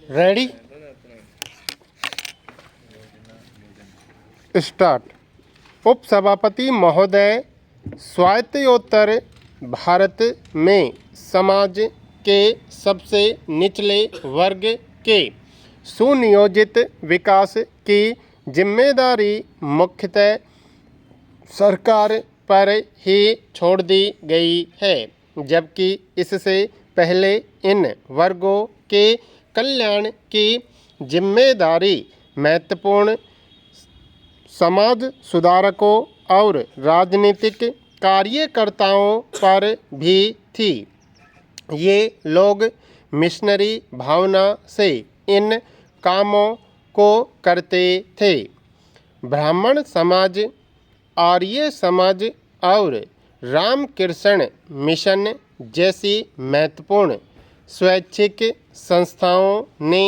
Ready start. उपसभापति महोदय, स्वायत्तोत्तर भारत में समाज के सबसे निचले वर्ग के सुनियोजित विकास की जिम्मेदारी मुख्यतः सरकार पर ही छोड़ दी गई है, जबकि इससे पहले इन वर्गों के कल्याण की जिम्मेदारी महत्वपूर्ण समाज सुधारकों और राजनीतिक कार्यकर्ताओं पर भी थी। ये लोग मिशनरी भावना से इन कामों को करते थे। ब्राह्मण समाज, आर्य समाज और रामकृष्ण मिशन जैसी महत्वपूर्ण स्वैच्छिक संस्थाओं ने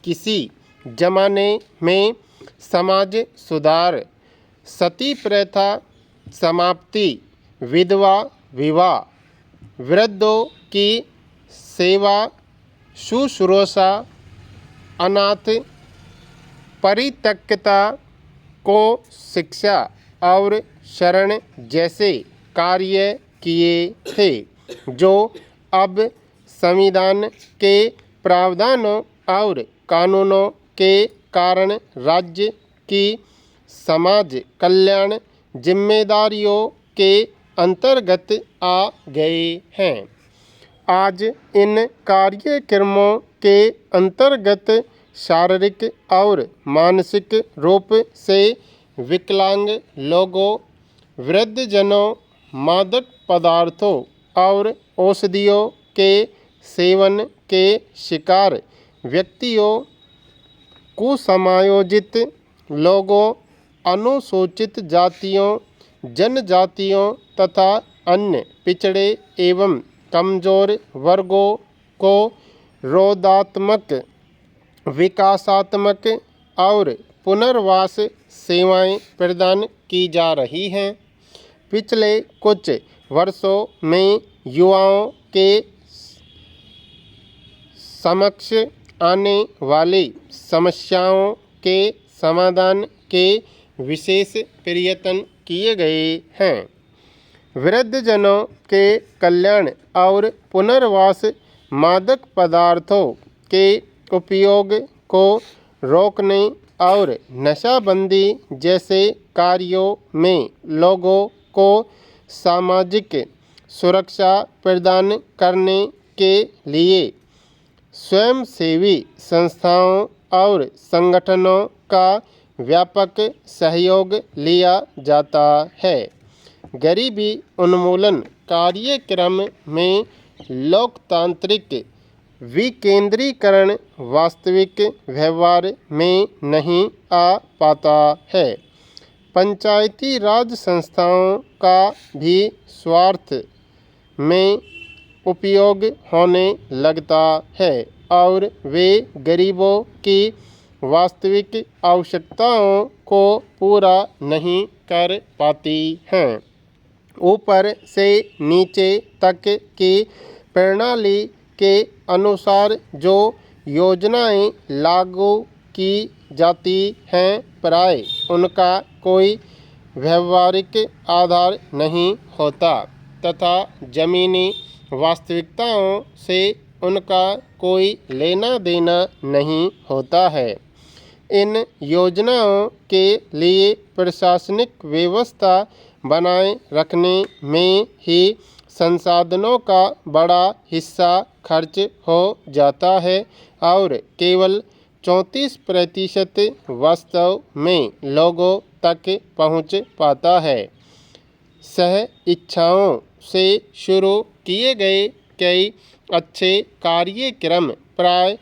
किसी जमाने में समाज सुधार, सती प्रथा समाप्ति, विधवा विवाह, वृद्धों की सेवा शुश्रूषा, अनाथ परित्यक्तता को शिक्षा और शरण जैसे कार्य किए थे, जो अब संविधान के प्रावधानों और कानूनों के कारण राज्य की समाज कल्याण जिम्मेदारियों के अंतर्गत आ गए हैं। आज इन कार्यक्रमों के अंतर्गत शारीरिक और मानसिक रूप से विकलांग लोगों, वृद्धजनों, मादक पदार्थों और औषधियों के सेवन के शिकार व्यक्तियों, कुसमायोजित लोगों, अनुसूचित जातियों, जनजातियों तथा अन्य पिछड़े एवं कमजोर वर्गों को रोधात्मक, विकासात्मक और पुनर्वास सेवाएं प्रदान की जा रही हैं। पिछले कुछ वर्षों में युवाओं के समक्ष आने वाली समस्याओं के समाधान के विशेष प्रयत्न किए गए हैं। वृद्धजनों के कल्याण और पुनर्वास, मादक पदार्थों के उपयोग को रोकने और नशाबंदी जैसे कार्यों में लोगों को सामाजिक सुरक्षा प्रदान करने के लिए स्वयंसेवी संस्थाओं और संगठनों का व्यापक सहयोग लिया जाता है। गरीबी उन्मूलन कार्यक्रम में लोकतांत्रिक विकेंद्रीकरण वास्तविक व्यवहार में नहीं आ पाता है। पंचायती राज संस्थाओं का भी स्वार्थ में उपयोग होने लगता है और वे गरीबों की वास्तविक आवश्यकताओं को पूरा नहीं कर पाती हैं। ऊपर से नीचे तक की प्रणाली के अनुसार जो योजनाएं लागू की जाती हैं, प्राय उनका कोई व्यावहारिक आधार नहीं होता तथा जमीनी वास्तविकताओं से उनका कोई लेना देना नहीं होता है। इन योजनाओं के लिए प्रशासनिक व्यवस्था बनाए रखने में ही संसाधनों का बड़ा हिस्सा खर्च हो जाता है और केवल 34% वास्तव में लोगों तक पहुंच पाता है। सह इच्छाओं से शुरू किए गए कई अच्छे कार्यक्रम प्राय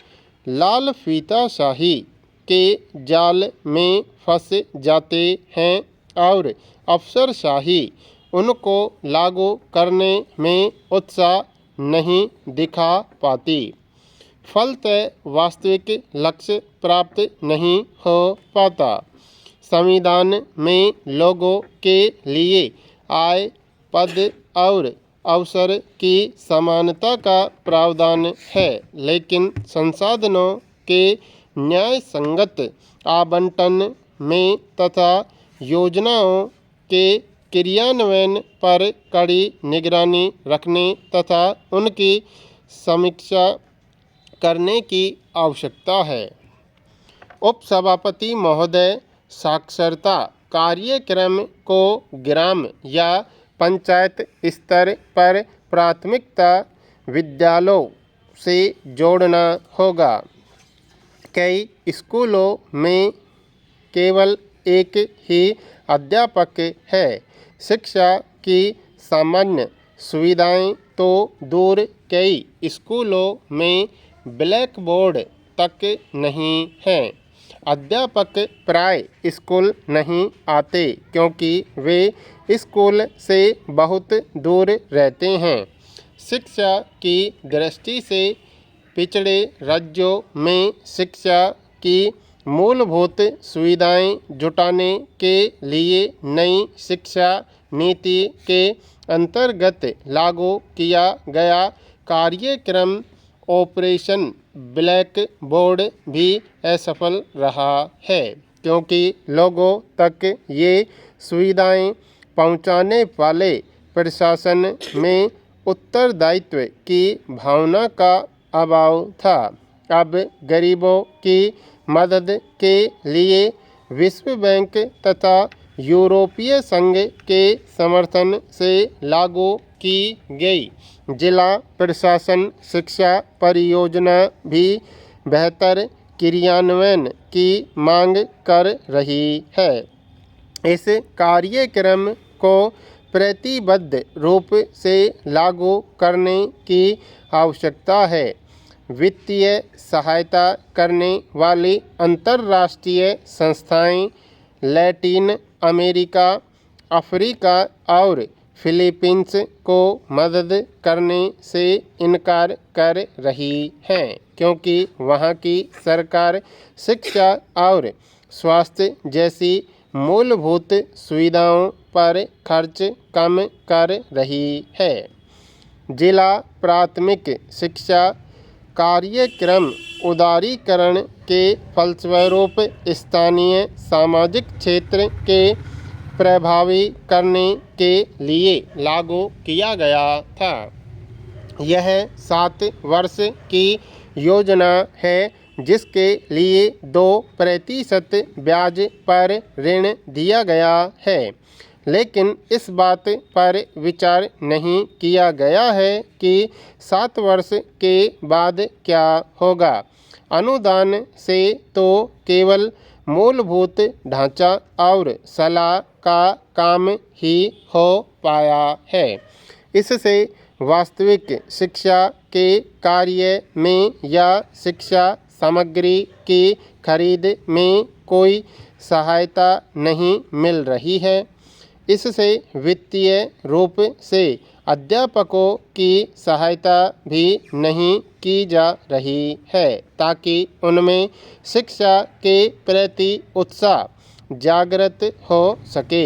लाल फीताशाही के जाल में फंस जाते हैं और अफसरशाही उनको लागू करने में उत्साह नहीं दिखा पाती। फलतः वास्तविक लक्ष्य प्राप्त नहीं हो पाता। संविधान में लोगों के लिए आय, पद और अवसर की समानता का प्रावधान है, लेकिन संसाधनों के न्याय संगत आवंटन में तथा योजनाओं के क्रियान्वयन पर कड़ी निगरानी रखने तथा उनकी समीक्षा करने की आवश्यकता है। उपसभापति महोदय साक्षरता कार्यक्रम को ग्राम या पंचायत स्तर पर प्राथमिकता विद्यालयों से जोड़ना होगा। कई स्कूलों में केवल एक ही अध्यापक है। शिक्षा की सामान्य सुविधाएं तो दूर, कई स्कूलों में ब्लैक बोर्ड तक नहीं हैं। अध्यापक प्राय स्कूल नहीं आते क्योंकि वे स्कूल से बहुत दूर रहते हैं। शिक्षा की दृष्टि से पिछड़े राज्यों में शिक्षा की मूलभूत सुविधाएं जुटाने के लिए नई शिक्षा नीति के अंतर्गत लागू किया गया कार्यक्रम ऑपरेशन ब्लैक बोर्ड भी असफल रहा है, क्योंकि लोगों तक ये सुविधाएं पहुंचाने वाले प्रशासन में उत्तरदायित्व की भावना का अभाव था। अब गरीबों की मदद के लिए विश्व बैंक तथा यूरोपीय संघ के समर्थन से लागू की गई जिला प्रशासन शिक्षा परियोजना भी बेहतर क्रियान्वयन की मांग कर रही है। इस कार्यक्रम को प्रतिबद्ध रूप से लागू करने की आवश्यकता है। वित्तीय सहायता करने वाली अंतर्राष्ट्रीय संस्थाएं लैटिन अमेरिका, अफ्रीका और फिलीपींस को मदद करने से इनकार कर रही हैं, क्योंकि वहां की सरकार शिक्षा और स्वास्थ्य जैसी मूलभूत सुविधाओं पर खर्च कम कर रही है। जिला प्राथमिक शिक्षा कार्यक्रम उदारीकरण के फलस्वरूप स्थानीय सामाजिक क्षेत्र के प्रभावी करने के लिए लागू किया गया था। यह 7 वर्ष की योजना है जिसके लिए 2% ब्याज पर ऋण दिया गया है, लेकिन इस बात पर विचार नहीं किया गया है कि 7 वर्ष के बाद क्या होगा। अनुदान से तो केवल मूलभूत ढांचा और सलाह का काम ही हो पाया है। इससे वास्तविक शिक्षा के कार्य में या शिक्षा सामग्री की खरीद में कोई सहायता नहीं मिल रही है। इससे वित्तीय रूप से अध्यापकों की सहायता भी नहीं की जा रही है ताकि उनमें शिक्षा के प्रति उत्साह जागृत हो सके।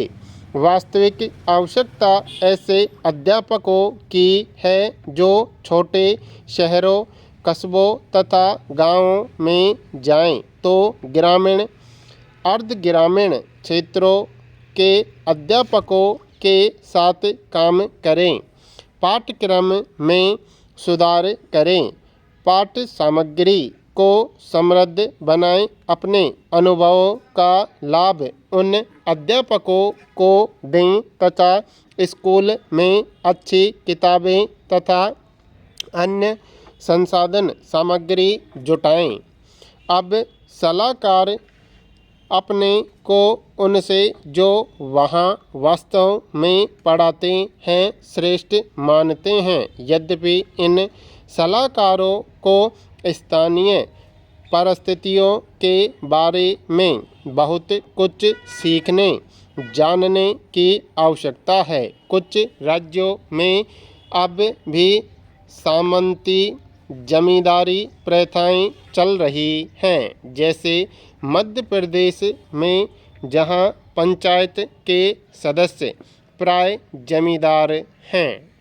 वास्तविक आवश्यकता ऐसे अध्यापकों की है जो छोटे शहरों, कस्बों तथा गांवों में जाएं तो ग्रामीण, अर्ध ग्रामीण क्षेत्रों के अध्यापकों के साथ काम करें, पाठ्यक्रम में सुधार करें, पाठ्य सामग्री को समृद्ध बनाएं, अपने अनुभवों का लाभ उन अध्यापकों को दें तथा स्कूल में अच्छी किताबें तथा अन्य संसाधन सामग्री जुटाएं। अब सलाहकार अपने को उनसे जो वहाँ वास्तव में पढ़ाते हैं श्रेष्ठ मानते हैं। यद्यपि इन सलाहकारों को स्थानीय परिस्थितियों के बारे में बहुत कुछ सीखने जानने की आवश्यकता है। कुछ राज्यों में अब भी सामंती जमींदारी प्रथाएं चल रही हैं, जैसे मध्य प्रदेश में, जहां पंचायत के सदस्य प्राय जमींदार हैं।